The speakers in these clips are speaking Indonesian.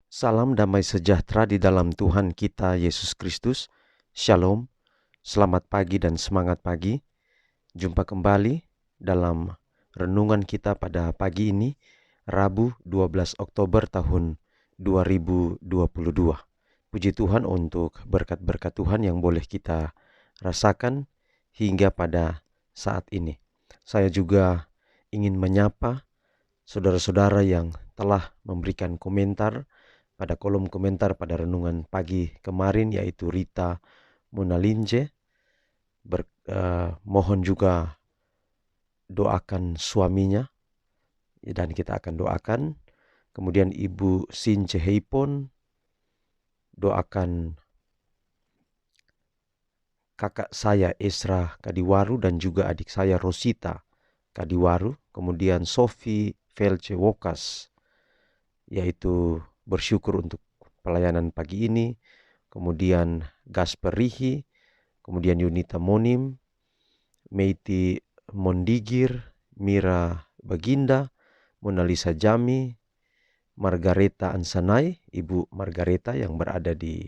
Salam damai sejahtera di dalam Tuhan kita Yesus Kristus. Shalom, selamat pagi dan semangat pagi. Jumpa kembali dalam renungan kita pada pagi ini, Rabu 12 Oktober tahun 2022. Puji Tuhan untuk berkat-berkat Tuhan yang boleh kita rasakan hingga pada saat ini. Saya juga ingin menyapa saudara-saudara yang telah memberikan komentar pada kolom komentar pada renungan pagi kemarin, yaitu Rita Munalinje. Mohon juga doakan suaminya dan kita akan doakan. Kemudian Ibu Since Heipon, doakan kakak saya Esra Kadiwaru dan juga adik saya Rosita Kadiwaru. Kemudian Sophie Velce Wokas, yaitu bersyukur untuk pelayanan pagi ini. Kemudian Gasper Rihi, kemudian Yunita Monim, Meiti Mondigir, Mira Baginda, Mona Lisa Jami, Margareta Ansanai, Ibu Margareta yang berada di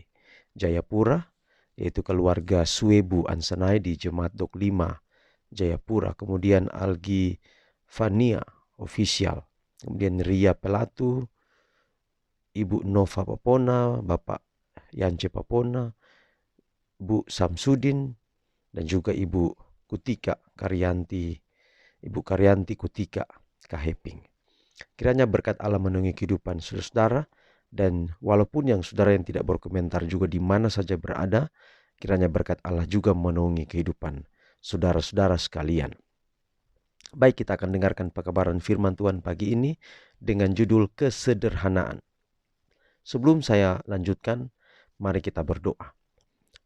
Jayapura, yaitu keluarga Suebu Ansanai di Jemaat Dok 5 Jayapura. Kemudian Algi Fania Official, kemudian Ria Pelatu, Ibu Nova Papona, Bapak Yance Papona, Bu Samsudin, dan juga Ibu Kutika Karyanti, Ibu Karyanti Kutika Kaheping. Kiranya berkat Allah menaungi kehidupan saudara, dan walaupun yang saudara yang tidak berkomentar juga di mana saja berada, kiranya berkat Allah juga menaungi kehidupan saudara-saudara sekalian. Baik, kita akan dengarkan pekabaran firman Tuhan pagi ini dengan judul kesederhanaan. Sebelum saya lanjutkan, mari kita berdoa.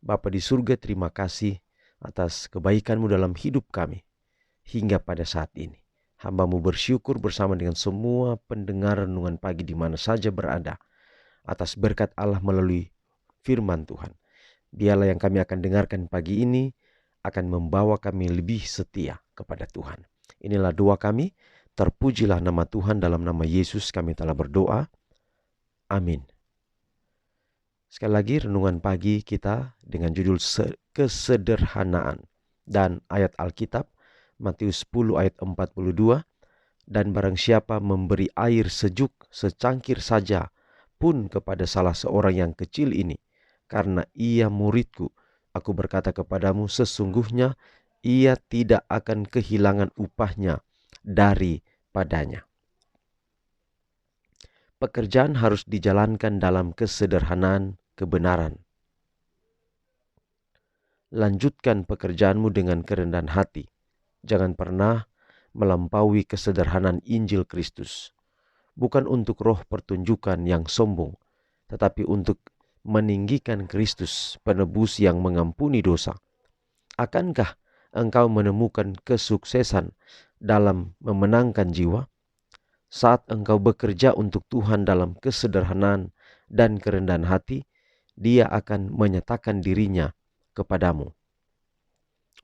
Bapa di surga, terima kasih atas kebaikan-Mu dalam hidup kami hingga pada saat ini. Hamba-Mu bersyukur bersama dengan semua pendengar renungan pagi di mana saja berada atas berkat Allah melalui firman Tuhan. Biarlah yang kami akan dengarkan pagi ini akan membawa kami lebih setia kepada Tuhan. Inilah doa kami, terpujilah nama Tuhan, dalam nama Yesus kami telah berdoa. Amin. Sekali lagi renungan pagi kita dengan judul kesederhanaan, dan ayat Alkitab Matius 10 ayat 42. Dan barang siapa memberi air sejuk secangkir saja pun kepada salah seorang yang kecil ini, karena ia muridku, aku berkata kepadamu, sesungguhnya ia tidak akan kehilangan upahnya daripadanya. Pekerjaan harus dijalankan dalam kesederhanaan kebenaran. Lanjutkan pekerjaanmu dengan kerendahan hati. Jangan pernah melampaui kesederhanaan Injil Kristus. Bukan untuk roh pertunjukan yang sombong, tetapi untuk meninggikan Kristus, penebus yang mengampuni dosa. Akankah engkau menemukan kesuksesan dalam memenangkan jiwa? Saat engkau bekerja untuk Tuhan dalam kesederhanaan dan kerendahan hati, Dia akan menyatakan dirinya kepadamu.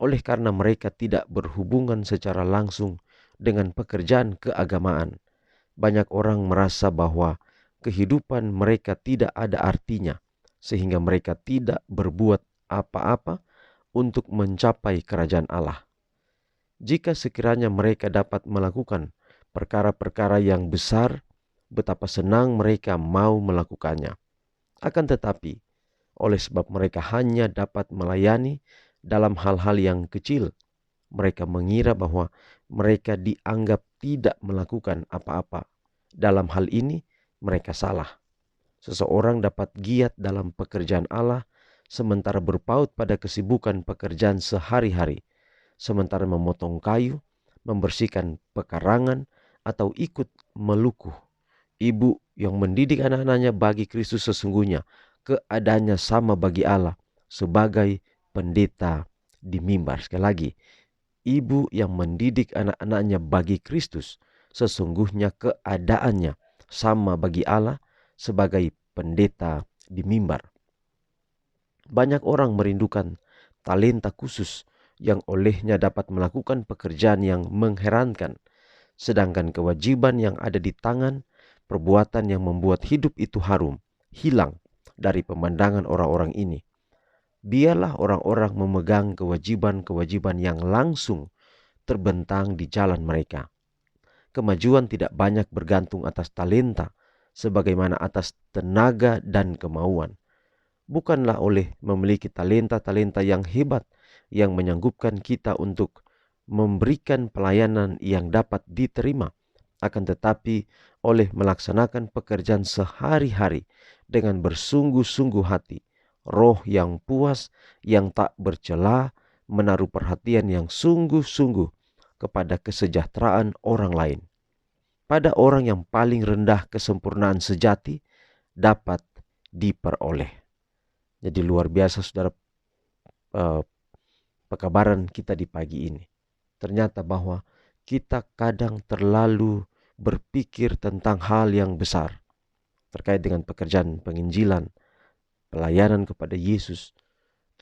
Oleh karena mereka tidak berhubungan secara langsung dengan pekerjaan keagamaan, banyak orang merasa bahwa kehidupan mereka tidak ada artinya, sehingga mereka tidak berbuat apa-apa untuk mencapai kerajaan Allah. Jika sekiranya mereka dapat melakukan perkara-perkara yang besar, betapa senang mereka mau melakukannya. Akan tetapi, oleh sebab mereka hanya dapat melayani dalam hal-hal yang kecil, mereka mengira bahwa mereka dianggap tidak melakukan apa-apa. Dalam hal ini, mereka salah. Seseorang dapat giat dalam pekerjaan Allah, sementara berpaut pada kesibukan pekerjaan sehari-hari, sementara memotong kayu, membersihkan pekarangan, atau ikut melukuh. Ibu yang mendidik anak-anaknya bagi Kristus sesungguhnya keadaannya sama bagi Allah sebagai pendeta di mimbar. Sekali lagi, ibu yang mendidik anak-anaknya bagi Kristus sesungguhnya keadaannya sama bagi Allah sebagai pendeta di mimbar. Banyak orang merindukan talenta khusus yang olehnya dapat melakukan pekerjaan yang mengherankan, sedangkan kewajiban yang ada di tangan perbuatan yang membuat hidup itu harum, hilang dari pemandangan orang-orang ini. Biarlah orang-orang memegang kewajiban-kewajiban yang langsung terbentang di jalan mereka. Kemajuan tidak banyak bergantung atas talenta, sebagaimana atas tenaga dan kemauan. Bukanlah oleh memiliki talenta-talenta yang hebat yang menyanggupkan kita untuk memberikan pelayanan yang dapat diterima, akan tetapi oleh melaksanakan pekerjaan sehari-hari dengan bersungguh-sungguh hati, roh yang puas, yang tak bercela, menaruh perhatian yang sungguh-sungguh kepada kesejahteraan orang lain. Pada orang yang paling rendah kesempurnaan sejati dapat diperoleh. Jadi luar biasa saudara, pekabaran kita di pagi ini. Ternyata bahwa kita kadang terlalu berpikir tentang hal yang besar terkait dengan pekerjaan penginjilan, pelayanan kepada Yesus.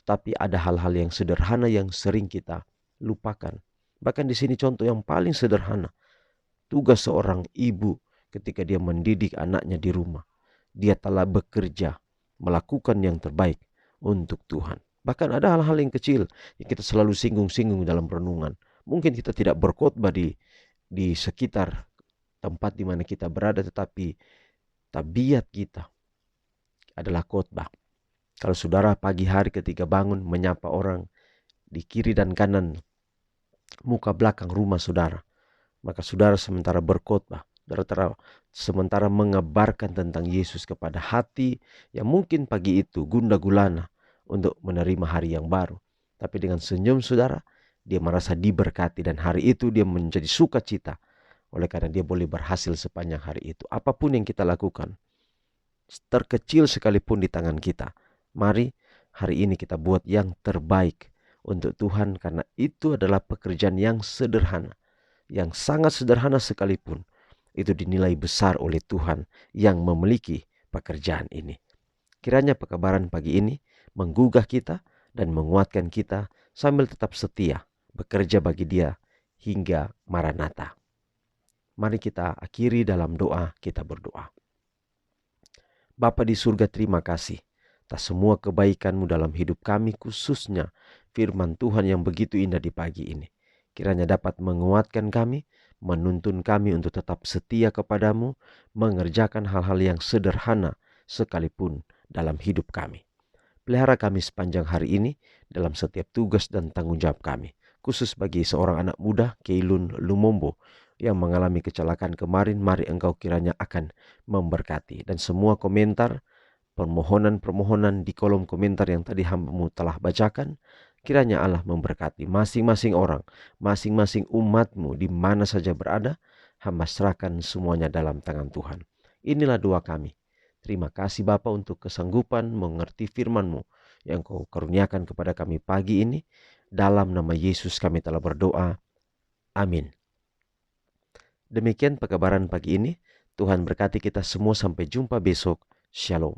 Tetapi ada hal-hal yang sederhana yang sering kita lupakan. Bahkan di sini contoh yang paling sederhana. Tugas seorang ibu ketika dia mendidik anaknya di rumah. Dia telah bekerja, melakukan yang terbaik untuk Tuhan. Bahkan ada hal-hal yang kecil yang kita selalu singgung-singgung dalam renungan. Mungkin kita tidak berkhotbah di sekitar tempat di mana kita berada, tetapi tabiat kita adalah khotbah. Kalau saudara pagi hari ketika bangun menyapa orang di kiri dan kanan muka belakang rumah saudara, maka saudara sementara berkhotbah, saudara sementara mengabarkan tentang Yesus kepada hati yang mungkin pagi itu gundah gulana untuk menerima hari yang baru. Tapi dengan senyum saudara, dia merasa diberkati dan hari itu dia menjadi sukacita oleh karena dia boleh berhasil sepanjang hari itu. Apapun yang kita lakukan, terkecil sekalipun di tangan kita, mari hari ini kita buat yang terbaik untuk Tuhan, karena itu adalah pekerjaan yang sederhana, yang sangat sederhana sekalipun itu dinilai besar oleh Tuhan yang memiliki pekerjaan ini. Kiranya pekabaran pagi ini menggugah kita dan menguatkan kita sambil tetap setia bekerja bagi Dia hingga Maranatha. Mari kita akhiri dalam doa, kita berdoa. Bapa di surga, terima kasih atas semua kebaikan-Mu dalam hidup kami, khususnya firman Tuhan yang begitu indah di pagi ini. Kiranya dapat menguatkan kami, menuntun kami untuk tetap setia kepadamu, mengerjakan hal-hal yang sederhana sekalipun dalam hidup kami. Pelihara kami sepanjang hari ini dalam setiap tugas dan tanggung jawab kami. Khusus bagi seorang anak muda, Keilun Lumombo, yang mengalami kecelakaan kemarin, mari Engkau kiranya akan memberkati. Dan semua komentar, permohonan-permohonan di kolom komentar yang tadi hamba-Mu telah bacakan, kiranya Allah memberkati masing-masing orang, masing-masing umat-Mu di mana saja berada. Hamba serahkan semuanya dalam tangan Tuhan. Inilah doa kami. Terima kasih Bapa untuk kesanggupan mengerti firman-Mu yang Kau karuniakan kepada kami pagi ini. Dalam nama Yesus kami telah berdoa. Amin. Demikian pekabaran pagi ini. Tuhan berkati kita semua, sampai jumpa besok. Shalom.